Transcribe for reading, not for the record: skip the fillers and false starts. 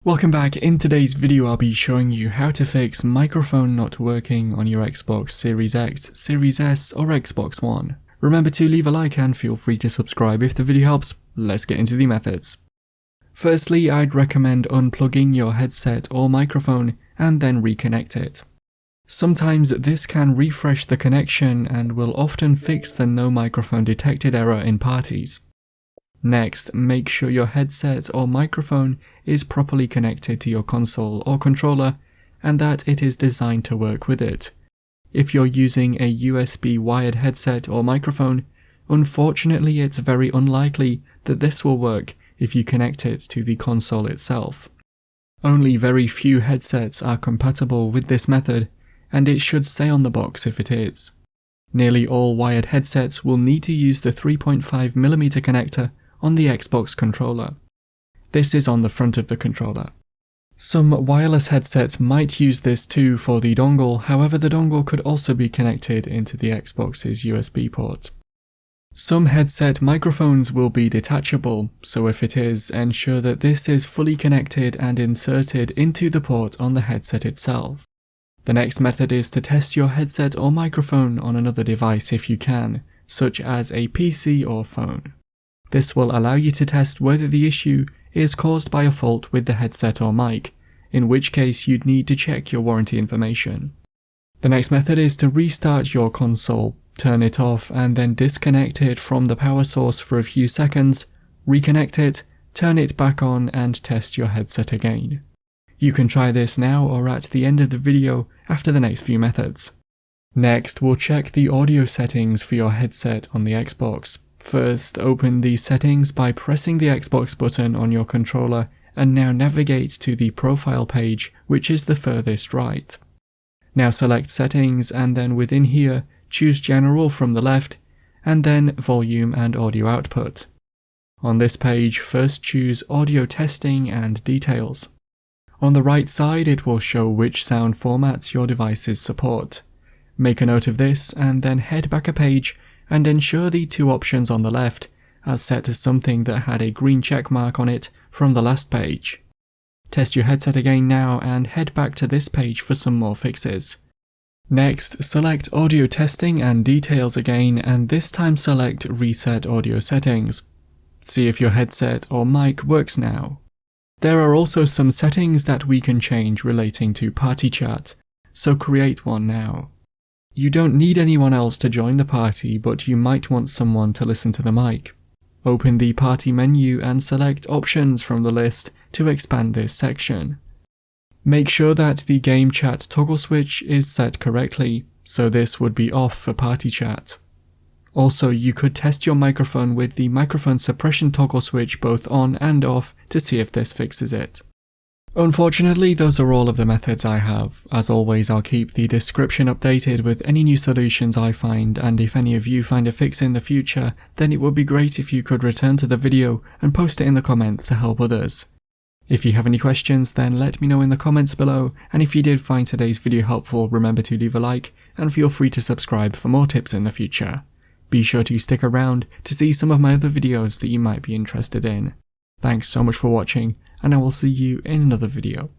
Welcome back. In today's video I'll be showing you how to fix microphone not working on your Xbox Series X, Series S or Xbox One. Remember to leave a like and feel free to subscribe if the video helps. Let's get into the methods. Firstly, I'd recommend unplugging your headset or microphone and then reconnect it. Sometimes this can refresh the connection and will often fix the no microphone detected error in parties. Next, make sure your headset or microphone is properly connected to your console or controller and that it is designed to work with it. If you're using a USB wired headset or microphone, unfortunately it's very unlikely that this will work if you connect it to the console itself. Only very few headsets are compatible with this method, and it should say on the box if it is. Nearly all wired headsets will need to use the 3.5mm connector on the Xbox controller. This is on the front of the controller. Some wireless headsets might use this too for the dongle, however the dongle could also be connected into the Xbox's USB port. Some headset microphones will be detachable, so if it is, ensure that this is fully connected and inserted into the port on the headset itself. The next method is to test your headset or microphone on another device if you can, such as a PC or phone. This will allow you to test whether the issue is caused by a fault with the headset or mic, in which case you'd need to check your warranty information. The next method is to restart your console, turn it off and then disconnect it from the power source for a few seconds, reconnect it, turn it back on and test your headset again. You can try this now or at the end of the video after the next few methods. Next, we'll check the audio settings for your headset on the Xbox. First, open the settings by pressing the Xbox button on your controller and now navigate to the profile page, which is the furthest right. Now select settings and then within here, choose general from the left and then volume and audio output. On this page, first choose audio testing and details. On the right side, it will show which sound formats your devices support. Make a note of this and then head back a page and ensure the two options on the left are set to something that had a green check mark on it from the last page. Test your headset again now and head back to this page for some more fixes. Next, select audio testing and details again and this time select reset audio settings. See if your headset or mic works now. There are also some settings that we can change relating to party chat, so create one now. You don't need anyone else to join the party, but you might want someone to listen to the mic. Open the party menu and select options from the list to expand this section. Make sure that the game chat toggle switch is set correctly, so this would be off for party chat. Also, you could test your microphone with the microphone suppression toggle switch both on and off to see if this fixes it. Unfortunately, those are all of the methods I have. As always, I'll keep the description updated with any new solutions I find, and if any of you find a fix in the future, then it would be great if you could return to the video and post it in the comments to help others. If you have any questions, then let me know in the comments below, and if you did find today's video helpful, remember to leave a like, and feel free to subscribe for more tips in the future. Be sure to stick around to see some of my other videos that you might be interested in. Thanks so much for watching, and I will see you in another video.